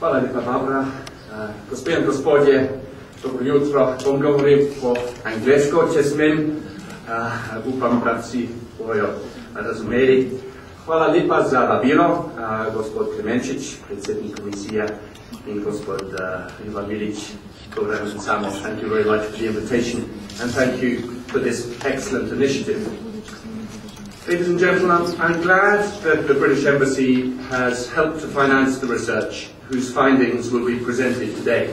Hvala lepa, Barbara. Gospe in gospodje, dobro jutro. Bom govoril po angleško, če smem. Upam, da vsi bojo razumeli. Hvala lepa za vabilo, gospod Klemenčič, predsednik komisije, in gospod Ivan Milic, program samo. Thank you very much for the invitation, and thank you for this excellent initiative. Ladies and gentlemen, I'm glad that the British Embassy has helped to finance the research whose findings will be presented today.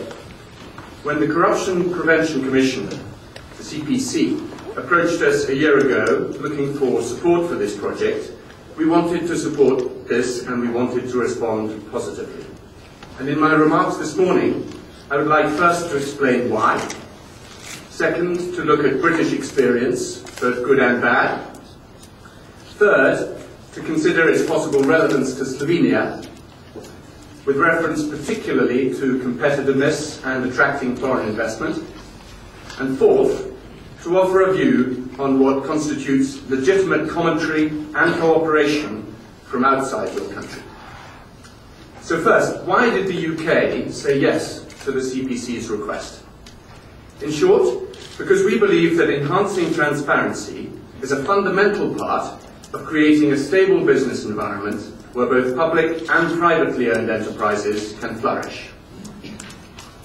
When the Corruption Prevention Commission, the CPC, approached us a year ago looking for support for this project, we wanted to support this and we wanted to respond positively. And in my remarks this morning, I would like first to explain why. Second, to look at British experience, both good and bad. Third, to consider its possible relevance to Slovenia, with reference particularly to competitiveness and attracting foreign investment. And fourth, to offer a view on what constitutes legitimate commentary and cooperation from outside your country. So first, why did the UK say yes to the CPC's request? In short, because we believe that enhancing transparency is a fundamental part of creating a stable business environment where both public and privately owned enterprises can flourish.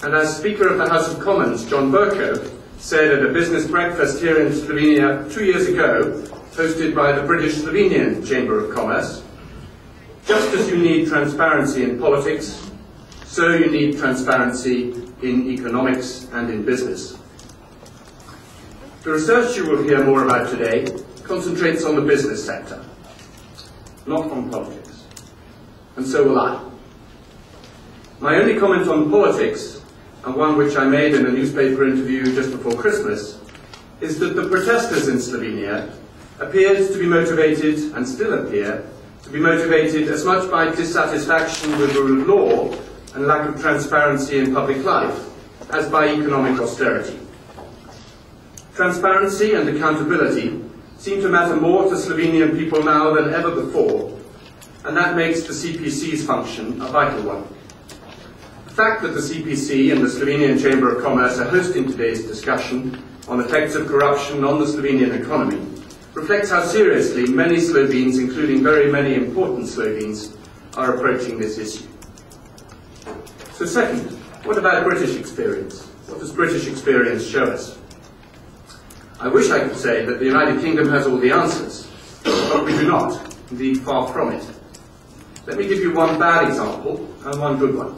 And as Speaker of the House of Commons, John Bercow, said at a business breakfast here in Slovenia 2 years ago, hosted by the British Slovenian Chamber of Commerce, just as you need transparency in politics, so you need transparency in economics and in business. The research you will hear more about today concentrates on the business sector, not on politics. And so will I. My only comment on politics, and one which I made in a newspaper interview just before Christmas, is that the protesters in Slovenia appeared to be motivated, and still appear, to be motivated as much by dissatisfaction with the rule of law and lack of transparency in public life as by economic austerity. Transparency and accountability seem to matter more to Slovenian people now than ever before, and that makes the CPC's function a vital one. The fact that the CPC and the Slovenian Chamber of Commerce are hosting today's discussion on effects of corruption on the Slovenian economy reflects how seriously many Slovenes, including very many important Slovenes, are approaching this issue. So second, what about British experience? What does British experience show us? I wish I could say that the United Kingdom has all the answers, but we do not, indeed far from it. Let me give you one bad example and one good one.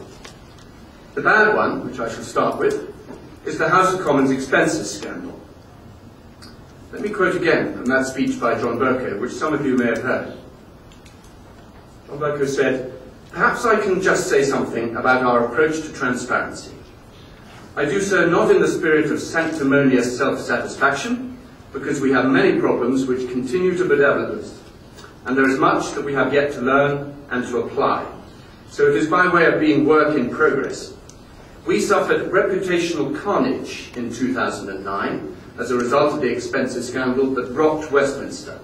The bad one, which I shall start with, is the House of Commons expenses scandal. Let me quote again from that speech by John Bercow, which some of you may have heard. John Bercow said, "Perhaps I can just say something about our approach to transparency. I do so not in the spirit of sanctimonious self-satisfaction, because we have many problems which continue to bedevil us, and there is much that we have yet to learn and to apply. So it is by way of being work in progress. We suffered reputational carnage in 2009 as a result of the expenses scandal that rocked Westminster.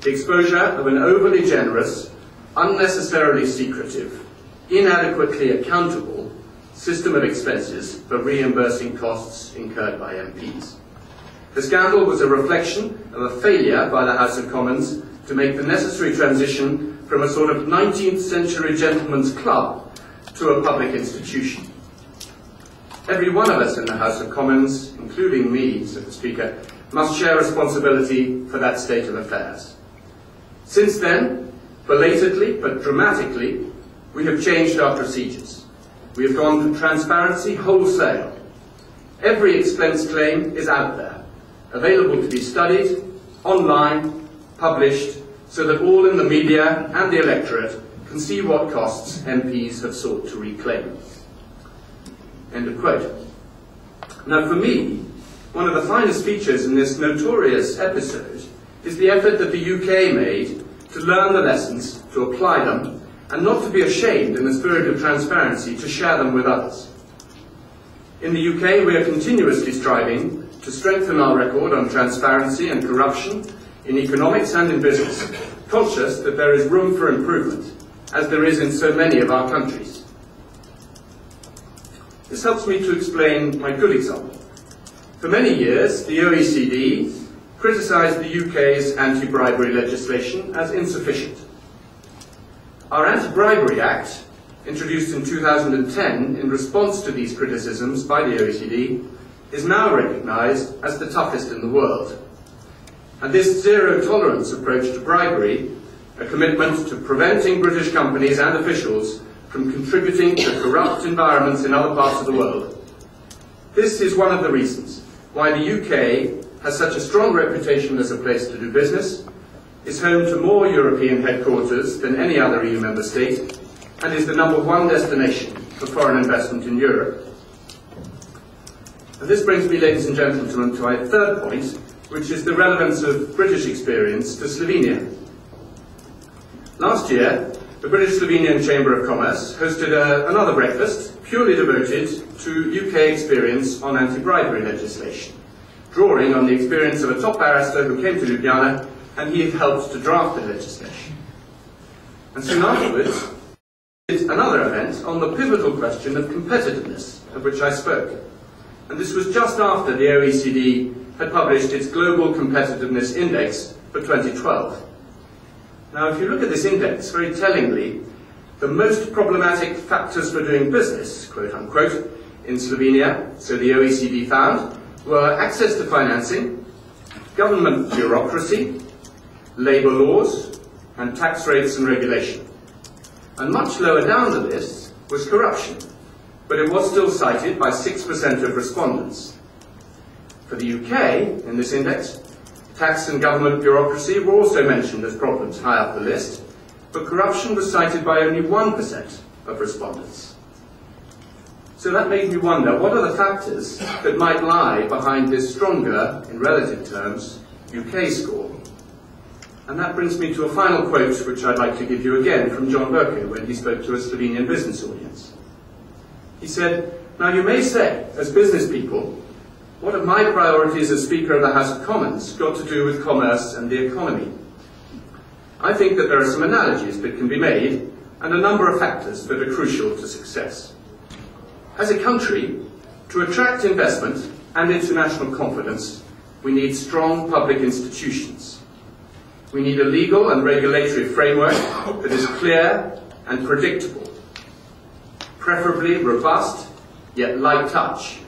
The exposure of an overly generous, unnecessarily secretive, inadequately accountable system of expenses for reimbursing costs incurred by MPs. The scandal was a reflection of a failure by the House of Commons to make the necessary transition from a sort of 19th century gentleman's club to a public institution. Every one of us in the House of Commons, including me, said the Speaker, must share responsibility for that state of affairs. Since then, belatedly but dramatically, we have changed our procedures. We have gone to transparency wholesale. Every expense claim is out there, available to be studied, online, published, so that all in the media and the electorate can see what costs MPs have sought to reclaim." End of quote. Now for me, one of the finest features in this notorious episode is the effort that the UK made to learn the lessons, to apply them, and not to be ashamed in the spirit of transparency to share them with others. In the UK, we are continuously striving to strengthen our record on transparency and corruption in economics and in business, conscious that there is room for improvement, as there is in so many of our countries. This helps me to explain my good example. For many years, the OECD criticised the UK's anti-bribery legislation as insufficient. Our Anti-Bribery Act, introduced in 2010 in response to these criticisms by the OECD, is now recognised as the toughest in the world. And this zero-tolerance approach to bribery, a commitment to preventing British companies and officials from contributing to corrupt environments in other parts of the world, this is one of the reasons why the UK has such a strong reputation as a place to do business, is home to more European headquarters than any other EU member state, and is the #1 destination for foreign investment in Europe. And this brings me, ladies and gentlemen, to my third point, which is the relevance of British experience to Slovenia. Last year, the British Slovenian Chamber of Commerce hosted another breakfast purely devoted to UK experience on anti-bribery legislation, drawing on the experience of a top barrister who came to Ljubljana, and he had helped to draft the legislation. And soon afterwards, we did another event on the pivotal question of competitiveness, of which I spoke. And this was just after the OECD had published its Global Competitiveness Index for 2012. Now, if you look at this index, very tellingly, the most problematic factors for doing business, quote unquote, in Slovenia, so the OECD found, were access to financing, government bureaucracy, labour laws, and tax rates and regulation. And much lower down the list was corruption, but it was still cited by 6% of respondents. For the UK, in this index, tax and government bureaucracy were also mentioned as problems high up the list, but corruption was cited by only 1% of respondents. So that made me wonder, what are the factors that might lie behind this stronger, in relative terms, UK score? And that brings me to a final quote, which I'd like to give you again from John Bercow when he spoke to a Slovenian business audience. He said, "Now you may say, as business people, what have my priorities as Speaker of the House of Commons got to do with commerce and the economy? I think that there are some analogies that can be made and a number of factors that are crucial to success. As a country, to attract investment and international confidence, we need strong public institutions. We need a legal and regulatory framework that is clear and predictable, preferably robust, yet light touch.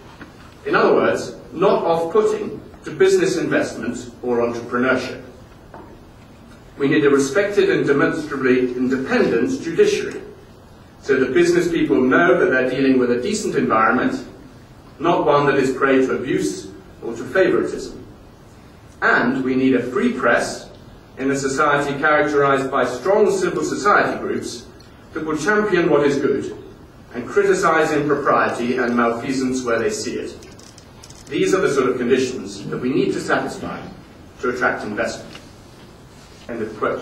In other words, not off-putting to business investment or entrepreneurship. We need a respected and demonstrably independent judiciary, so that business people know that they're dealing with a decent environment, not one that is prey to abuse or to favouritism. And we need a free press in a society characterised by strong civil society groups that will champion what is good and criticise impropriety and malfeasance where they see it. These are the sort of conditions that we need to satisfy to attract investment." End of quote.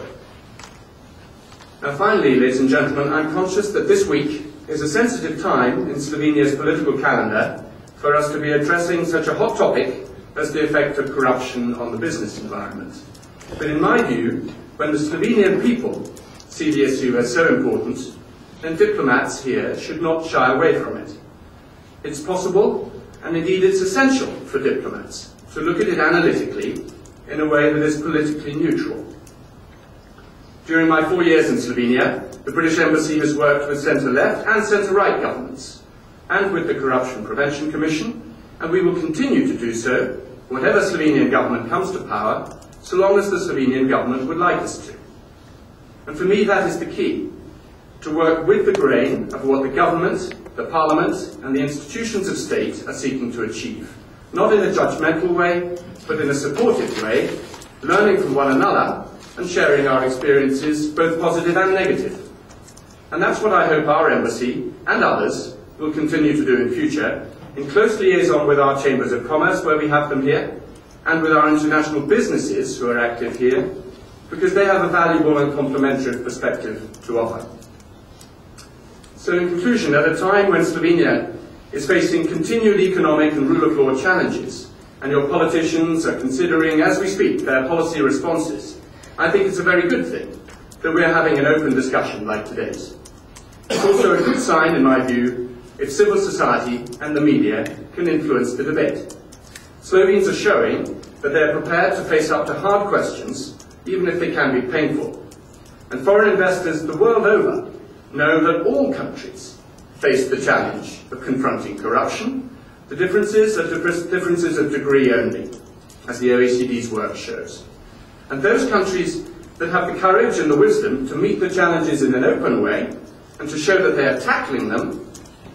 Now finally, ladies and gentlemen, I'm conscious that this week is a sensitive time in Slovenia's political calendar for us to be addressing such a hot topic as the effect of corruption on the business environment. But in my view, when the Slovenian people see the issue as so important, then diplomats here should not shy away from it. It's possible, and indeed it's essential for diplomats, to look at it analytically in a way that is politically neutral. During my 4 years in Slovenia, the British Embassy has worked with centre-left and centre-right governments, and with the Corruption Prevention Commission, and we will continue to do so, whatever Slovenian government comes to power, so long as the Slovenian government would like us to. And for me that is the key, to work with the grain of what the government, the parliament and the institutions of state are seeking to achieve, not in a judgmental way, but in a supportive way, learning from one another and sharing our experiences, both positive and negative. And that's what I hope our embassy and others will continue to do in future, in close liaison with our chambers of commerce, where we have them here, and with our international businesses who are active here, because they have a valuable and complementary perspective to offer. So in conclusion, at a time when Slovenia is facing continued economic and rule of law challenges, and your politicians are considering, as we speak, their policy responses, I think it's a very good thing that we're having an open discussion like today's. It's also a good sign, in my view, if civil society and the media can influence the debate. Slovenes are showing that they are prepared to face up to hard questions, even if they can be painful. And foreign investors the world over know that all countries face the challenge of confronting corruption. The differences are differences of degree only, as the OECD's work shows. And those countries that have the courage and the wisdom to meet the challenges in an open way and to show that they are tackling them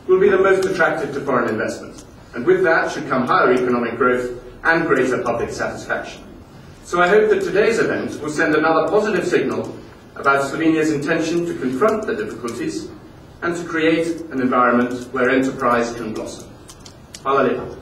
will be the most attractive to foreign investment. And with that should come higher economic growth and greater public satisfaction. So I hope that today's event will send another positive signal about Slovenia's intention to confront the difficulties and to create an environment where enterprise can blossom. Hvala lepa.